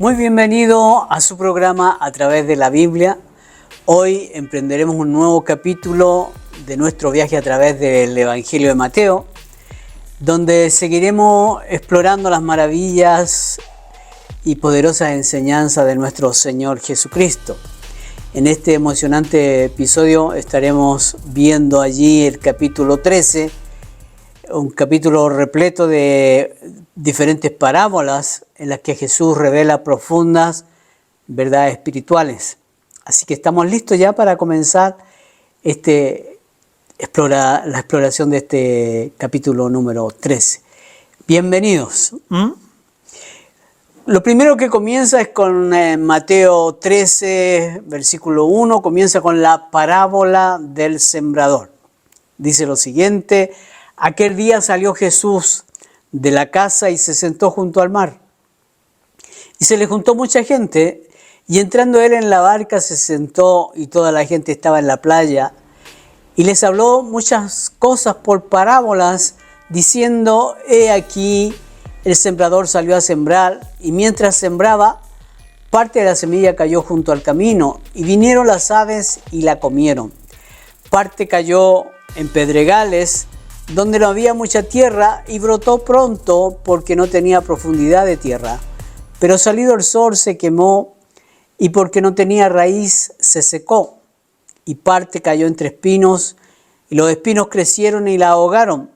Muy bienvenido a su programa A Través de la Biblia. Hoy emprenderemos un nuevo capítulo de nuestro viaje a través del Evangelio de Mateo, donde seguiremos explorando las maravillas y poderosas enseñanzas de nuestro Señor Jesucristo. En este emocionante episodio estaremos viendo allí el capítulo 13, un capítulo repleto de diferentes parábolas en las que Jesús revela profundas verdades espirituales. Así que estamos listos ya para comenzar la exploración de este capítulo número 13. Bienvenidos. Lo primero que comienza es con Mateo 13, versículo 1, comienza con la parábola del sembrador. Dice lo siguiente: aquel día salió Jesús de la casa y se sentó junto al mar. Y se le juntó mucha gente, y entrando él en la barca se sentó, y toda la gente estaba en la playa. Y les habló muchas cosas por parábolas, diciendo: he aquí, el sembrador salió a sembrar, y mientras sembraba, parte de la semilla cayó junto al camino, y vinieron las aves y la comieron. Parte cayó en pedregales, donde no había mucha tierra, y brotó pronto porque no tenía profundidad de tierra. Pero salido el sol se quemó, y porque no tenía raíz se secó. Y parte cayó entre espinos, y los espinos crecieron y la ahogaron.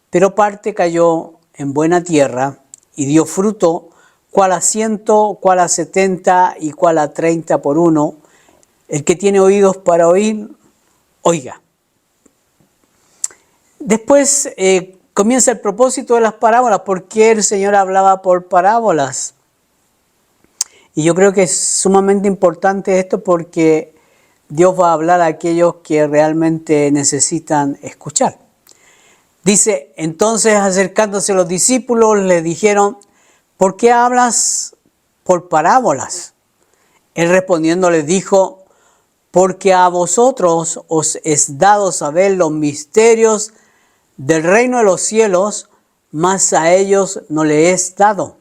Pero parte cayó en buena tierra, y dio fruto, cuál a 100, cuál a 70, y cuál a 30 por uno. El que tiene oídos para oír, oiga. Después comienza el propósito de las parábolas. ¿Por qué el Señor hablaba por parábolas? Y yo creo que es sumamente importante esto, porque Dios va a hablar a aquellos que realmente necesitan escuchar. Dice: entonces, acercándose los discípulos, le dijeron: ¿por qué hablas por parábolas? Él respondiendo les dijo: porque a vosotros os es dado saber los misterios del reino de los cielos, mas a ellos no le es dado.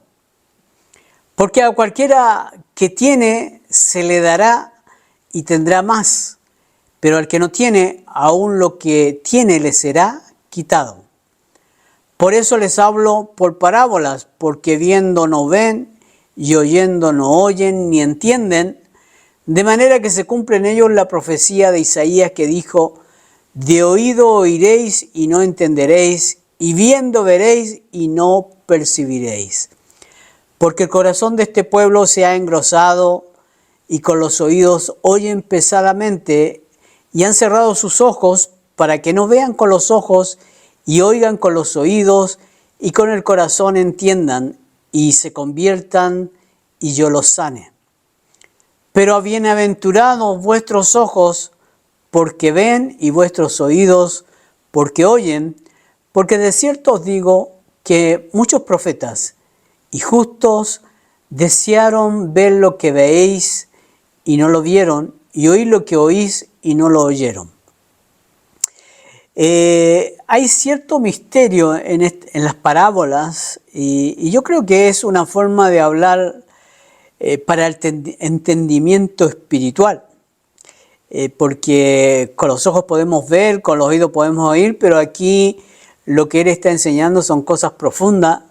Porque a cualquiera que tiene se le dará y tendrá más, pero al que no tiene, aún lo que tiene le será quitado. Por eso les hablo por parábolas, porque viendo no ven, y oyendo no oyen ni entienden, de manera que se cumple en ellos la profecía de Isaías que dijo: de oído oiréis y no entenderéis, y viendo veréis y no percibiréis. Porque el corazón de este pueblo se ha engrosado, y con los oídos oyen pesadamente, y han cerrado sus ojos para que no vean con los ojos, y oigan con los oídos, y con el corazón entiendan, y se conviertan, y yo los sane. Pero bienaventurados vuestros ojos, porque ven, y vuestros oídos, porque oyen, porque de cierto os digo que muchos profetas y justos desearon ver lo que veéis y no lo vieron, y oír lo que oís y no lo oyeron. Hay cierto misterio en las parábolas, y yo creo que es una forma de hablar para el entendimiento espiritual. Porque con los ojos podemos ver, con los oídos podemos oír, pero aquí lo que él está enseñando son cosas profundas,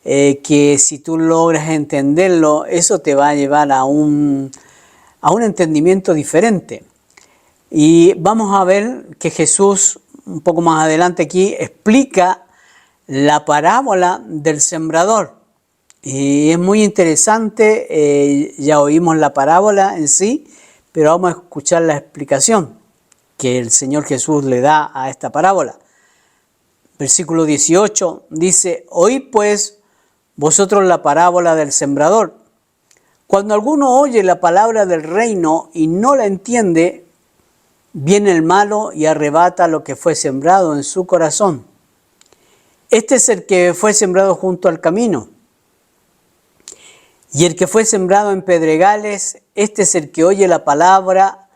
que si tú logras entenderlo, eso te va a llevar a un entendimiento diferente. Y vamos a ver que Jesús, un poco más adelante aquí, explica la parábola del sembrador. Y es muy interesante, ya oímos la parábola en sí, pero vamos a escuchar la explicación que el Señor Jesús le da a esta parábola. Versículo 18 dice: oíd pues vosotros la parábola del sembrador. Cuando alguno oye la palabra del reino y no la entiende, viene el malo y arrebata lo que fue sembrado en su corazón. Este es el que fue sembrado junto al camino. Y el que fue sembrado en pedregales, este es el que oye la palabra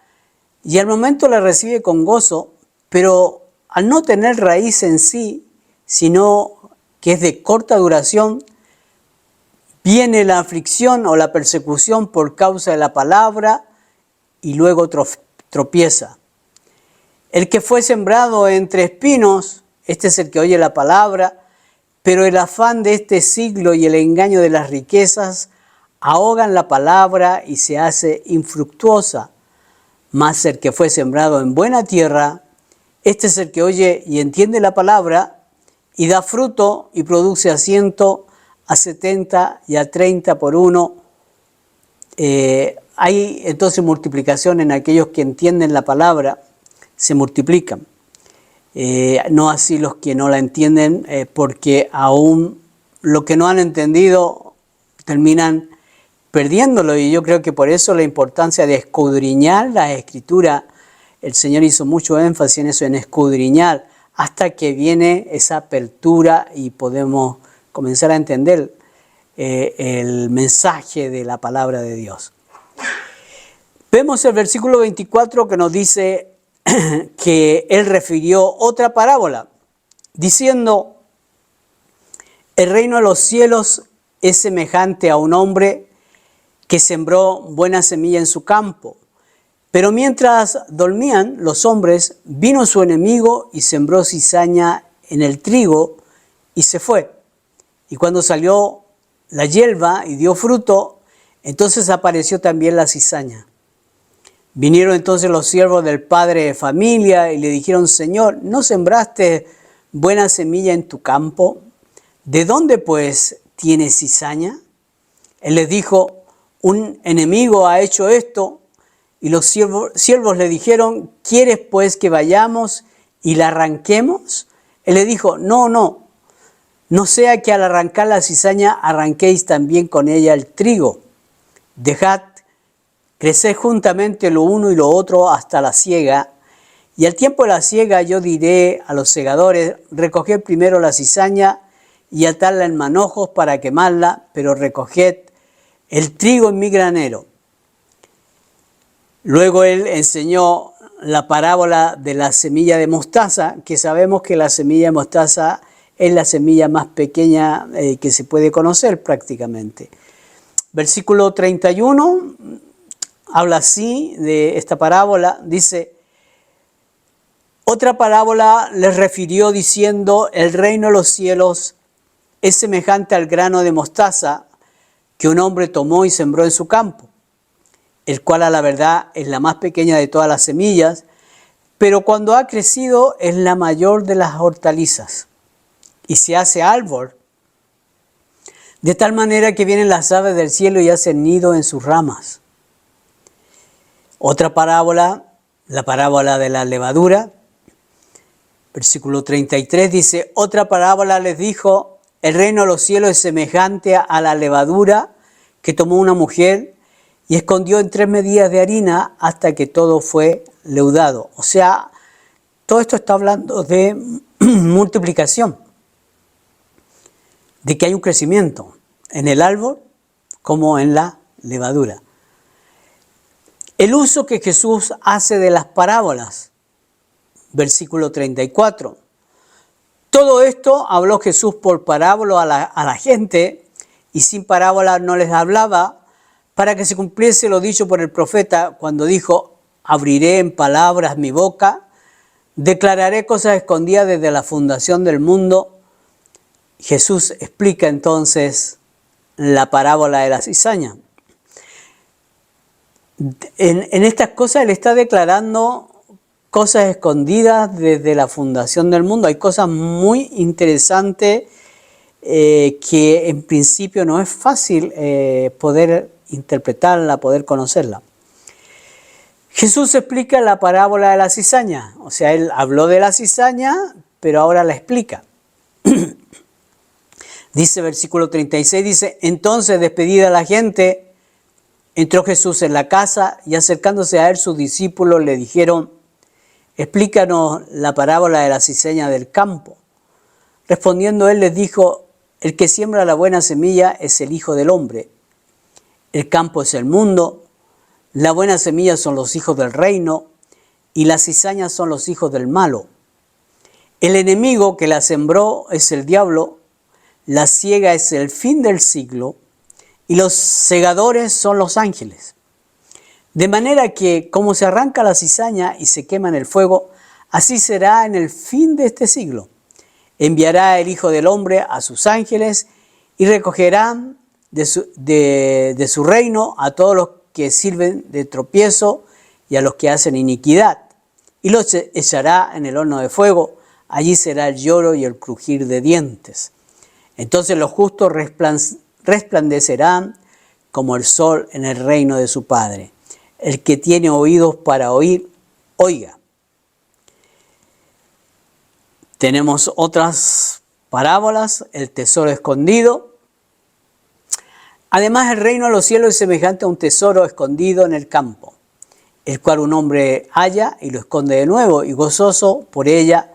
y al momento la recibe con gozo, pero al no tener raíz en sí, sino que es de corta duración, Viene la aflicción o la persecución por causa de la palabra y luego tropieza. El que fue sembrado entre espinos, este es el que oye la palabra, pero el afán de este siglo y el engaño de las riquezas ahogan la palabra y se hace infructuosa. Mas el que fue sembrado en buena tierra, este es el que oye y entiende la palabra y da fruto y produce a 100, a 70 y a 30 por uno. Hay entonces multiplicación en aquellos que entienden la palabra, se multiplican. No así los que no la entienden, porque aún lo que no han entendido terminan perdiéndolo, y yo creo que por eso la importancia de escudriñar la Escritura. El Señor hizo mucho énfasis en eso, en escudriñar, hasta que viene esa apertura y podemos comenzar a entender el mensaje de la palabra de Dios. Vemos el versículo 24 que nos dice que Él refirió otra parábola, diciendo: el reino de los cielos es semejante a un hombre que sembró buena semilla en su campo. Pero mientras dormían los hombres, vino su enemigo y sembró cizaña en el trigo y se fue. Y cuando salió la hierba y dio fruto, entonces apareció también la cizaña. Vinieron entonces los siervos del padre de familia y le dijeron: Señor, ¿no sembraste buena semilla en tu campo? ¿De dónde pues tienes cizaña? Él les dijo: un enemigo ha hecho esto. Y los siervos le dijeron: ¿quieres pues que vayamos y la arranquemos? Él le dijo: no sea que al arrancar la cizaña arranquéis también con ella el trigo. Dejad crecer juntamente lo uno y lo otro hasta la siega. Y al tiempo de la siega yo diré a los segadores: recoged primero la cizaña y atadla en manojos para quemarla, pero recoged el trigo en mi granero. Luego él enseñó la parábola de la semilla de mostaza, que sabemos que la semilla de mostaza es la semilla más pequeña que se puede conocer prácticamente. Versículo 31 habla así de esta parábola, dice: otra parábola les refirió diciendo: el reino de los cielos es semejante al grano de mostaza que un hombre tomó y sembró en su campo, el cual a la verdad es la más pequeña de todas las semillas, pero cuando ha crecido es la mayor de las hortalizas y se hace árbol, de tal manera que vienen las aves del cielo y hacen nido en sus ramas. Otra parábola, la parábola de la levadura, versículo 33 dice: otra parábola les dijo: el reino de los cielos es semejante a la levadura que tomó una mujer y escondió en 3 medidas de harina hasta que todo fue leudado. O sea, todo esto está hablando de multiplicación, de que hay un crecimiento en el árbol como en la levadura. El uso que Jesús hace de las parábolas, versículo 34. Todo esto habló Jesús por parábola a la gente, y sin parábola no les hablaba, para que se cumpliese lo dicho por el profeta cuando dijo: abriré en palabras mi boca, declararé cosas escondidas desde la fundación del mundo. Jesús explica entonces la parábola de la cizaña. En estas cosas Él está declarando cosas escondidas desde la fundación del mundo. Hay cosas muy interesantes que en principio no es fácil poder interpretarla, poder conocerla. Jesús explica la parábola de la cizaña. O sea, Él habló de la cizaña, pero ahora la explica. Dice versículo 36, dice: entonces, despedida la gente, entró Jesús en la casa y acercándose a él sus discípulos le dijeron: explícanos la parábola de la cizaña del campo. Respondiendo él les dijo: el que siembra la buena semilla es el Hijo del Hombre. El campo es el mundo, la buena semilla son los hijos del reino y las cizañas son los hijos del malo. El enemigo que la sembró es el diablo. La siega es el fin del siglo y los segadores son los ángeles. De manera que, como se arranca la cizaña y se quema en el fuego, así será en el fin de este siglo. Enviará el Hijo del Hombre a sus ángeles y recogerán de su reino a todos los que sirven de tropiezo y a los que hacen iniquidad, y los echará en el horno de fuego. Allí será el lloro y el crujir de dientes. Entonces los justos resplandecerán como el sol en el reino de su Padre. El que tiene oídos para oír, oiga. Tenemos otras parábolas, el tesoro escondido. Además, el reino de los cielos es semejante a un tesoro escondido en el campo, el cual un hombre halla y lo esconde de nuevo, y gozoso por ella,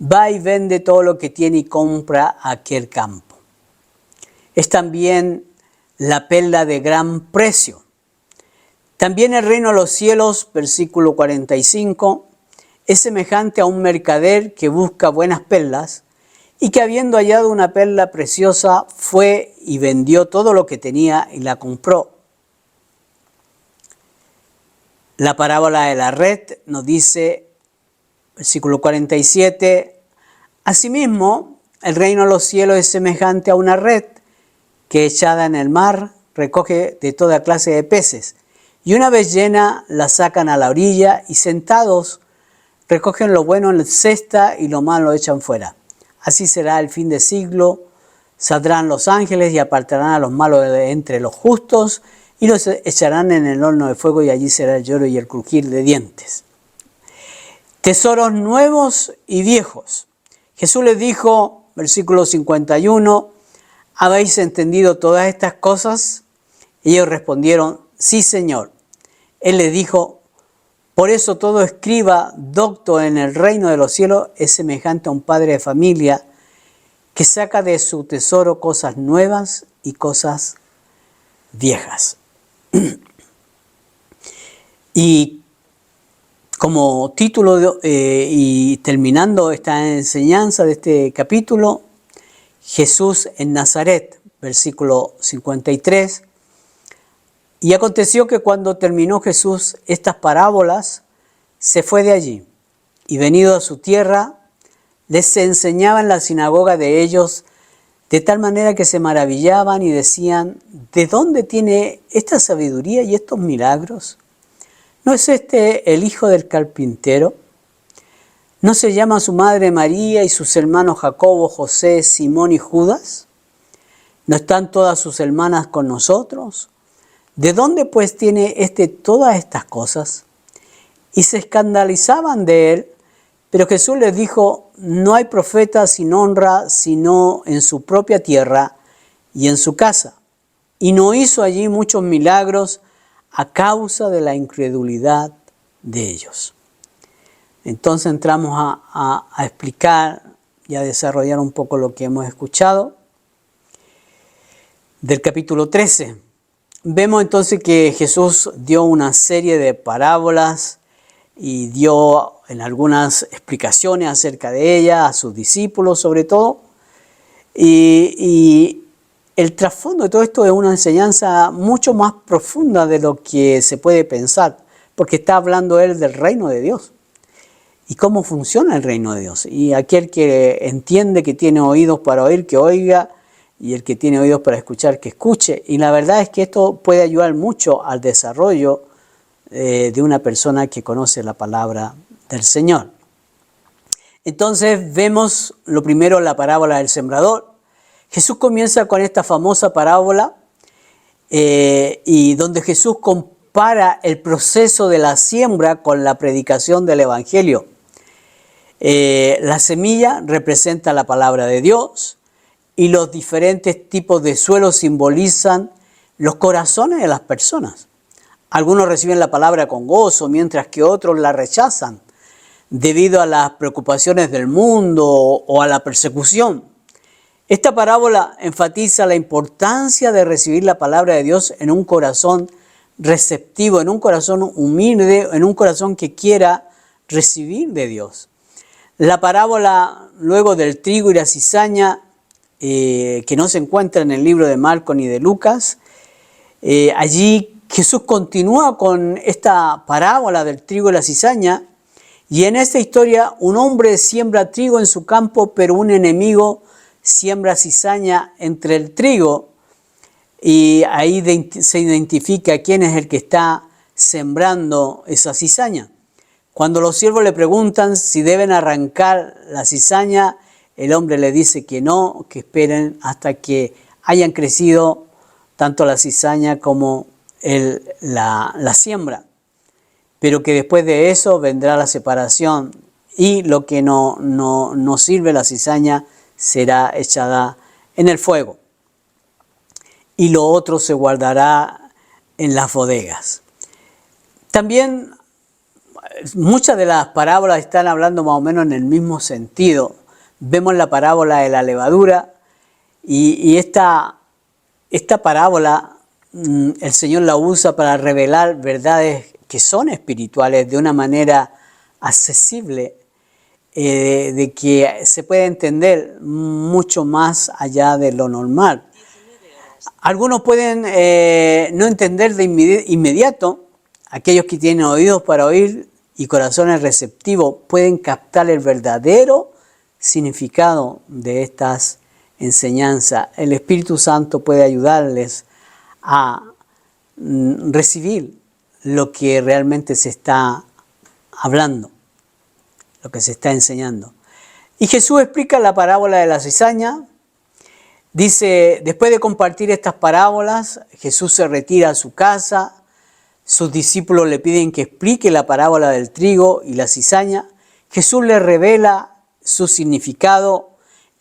va y vende todo lo que tiene y compra aquel campo. Es también la perla de gran precio. También el reino de los cielos, versículo 45, es semejante a un mercader que busca buenas perlas y que habiendo hallado una perla preciosa fue y vendió todo lo que tenía y la compró. La parábola de la red nos dice, versículo 47, asimismo, el reino de los cielos es semejante a una red que echada en el mar recoge de toda clase de peces, y una vez llena la sacan a la orilla y sentados recogen lo bueno en la cesta y lo malo lo echan fuera. Así será el fin del siglo, saldrán los ángeles y apartarán a los malos de entre los justos y los echarán en el horno de fuego y allí será el lloro y el crujir de dientes. Tesoros nuevos y viejos. Jesús les dijo, versículo 51, ¿habéis entendido todas estas cosas? Ellos respondieron, sí, Señor. Él les dijo, por eso todo escriba docto en el reino de los cielos es semejante a un padre de familia que saca de su tesoro cosas nuevas y cosas viejas. Y como título y terminando esta enseñanza de este capítulo, Jesús en Nazaret, versículo 53. Y aconteció que cuando terminó Jesús estas parábolas, se fue de allí, y venido a su tierra, les enseñaba en la sinagoga de ellos, de tal manera que se maravillaban y decían, ¿de dónde tiene esta sabiduría y estos milagros? ¿No es este el hijo del carpintero? ¿No se llama su madre María y sus hermanos Jacobo, José, Simón y Judas? ¿No están todas sus hermanas con nosotros? ¿De dónde pues tiene todas estas cosas? Y se escandalizaban de él, pero Jesús les dijo, no hay profeta sin honra sino en su propia tierra y en su casa. Y no hizo allí muchos milagros a causa de la incredulidad de ellos. Entonces entramos a explicar y a desarrollar un poco lo que hemos escuchado del capítulo 13. Vemos entonces que Jesús dio una serie de parábolas y dio en algunas explicaciones acerca de ellas a sus discípulos sobre todo. Y el trasfondo de todo esto es una enseñanza mucho más profunda de lo que se puede pensar, porque está hablando él del reino de Dios y cómo funciona el reino de Dios. Y aquel que entiende que tiene oídos para oír, que oiga, y el que tiene oídos para escuchar, que escuche. Y la verdad es que esto puede ayudar mucho al desarrollo de una persona que conoce la palabra del Señor. Entonces vemos lo primero la parábola del sembrador. Jesús comienza con esta famosa parábola y donde Jesús compara el proceso de la siembra con la predicación del Evangelio. La semilla representa la palabra de Dios y los diferentes tipos de suelo simbolizan los corazones de las personas. Algunos reciben la palabra con gozo, mientras que otros la rechazan debido a las preocupaciones del mundo o a la persecución. Esta parábola enfatiza la importancia de recibir la palabra de Dios en un corazón receptivo, en un corazón humilde, en un corazón que quiera recibir de Dios. La parábola luego del trigo y la cizaña, que no se encuentra en el libro de Marcos ni de Lucas, Allí Jesús continúa con esta parábola del trigo y la cizaña, y en esta historia un hombre siembra trigo en su campo, pero un enemigo siembra cizaña entre el trigo, y ahí se identifica quién es el que está sembrando esa cizaña. Cuando los siervos le preguntan si deben arrancar la cizaña, el hombre le dice que no, que esperen hasta que hayan crecido tanto la cizaña como la siembra, pero que después de eso vendrá la separación y lo que no sirve la cizaña será echada en el fuego y lo otro se guardará en las bodegas. También muchas de las parábolas están hablando más o menos en el mismo sentido. Vemos la parábola de la levadura y esta parábola el Señor la usa para revelar verdades que son espirituales de una manera accesible, de que se puede entender mucho más allá de lo normal. Algunos pueden no entender de inmediato, aquellos que tienen oídos para oír y corazones receptivos pueden captar el verdadero significado de estas enseñanzas. El Espíritu Santo puede ayudarles a recibir lo que realmente se está hablando, lo que se está enseñando. Y Jesús explica la parábola de la cizaña. Dice, después de compartir estas parábolas, Jesús se retira a su casa. Sus discípulos le piden que explique la parábola del trigo y la cizaña. Jesús les revela su significado,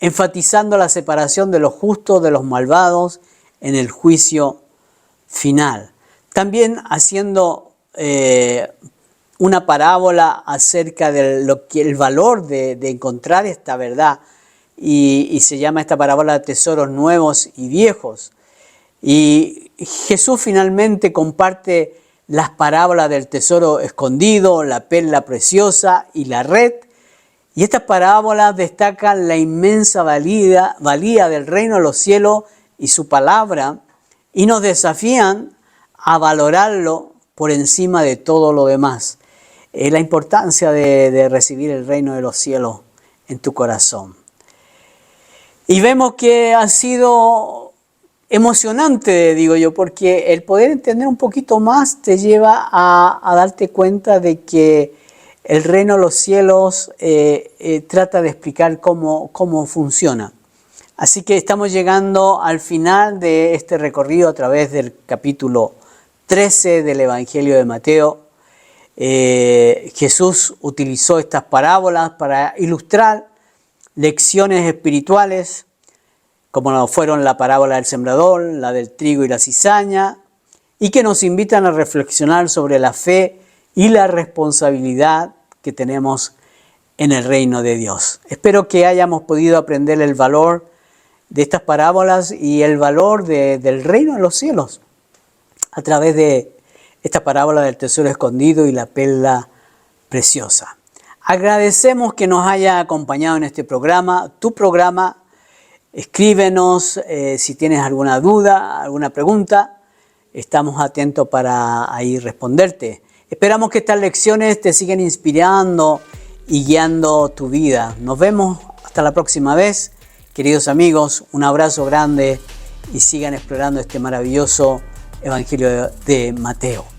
enfatizando la separación de los justos de los malvados en el juicio final. También haciendo una parábola acerca de el valor de encontrar esta verdad. Y se llama esta parábola de tesoros nuevos y viejos. Y Jesús finalmente comparte las parábolas del tesoro escondido, la perla preciosa y la red. Y estas parábolas destacan la inmensa valía del reino de los cielos y su palabra, y nos desafían a valorarlo por encima de todo lo demás. La importancia de recibir el reino de los cielos en tu corazón. Y vemos que ha sido emocionante, digo yo, porque el poder entender un poquito más te lleva a darte cuenta de que el reino de los cielos trata de explicar cómo funciona. Así que estamos llegando al final de este recorrido a través del capítulo 13 del Evangelio de Mateo. Jesús utilizó estas parábolas para ilustrar lecciones espirituales, como fueron la parábola del sembrador, la del trigo y la cizaña, y que nos invitan a reflexionar sobre la fe y la responsabilidad que tenemos en el reino de Dios. Espero que hayamos podido aprender el valor de estas parábolas y el valor del reino de los cielos a través de esta parábola del tesoro escondido y la perla preciosa. Agradecemos que nos haya acompañado en este programa, tu programa. Escríbenos si tienes alguna duda, alguna pregunta. Estamos atentos para ahí responderte. Esperamos que estas lecciones te sigan inspirando y guiando tu vida. Nos vemos hasta la próxima vez. Queridos amigos, un abrazo grande y sigan explorando este maravilloso Evangelio de Mateo.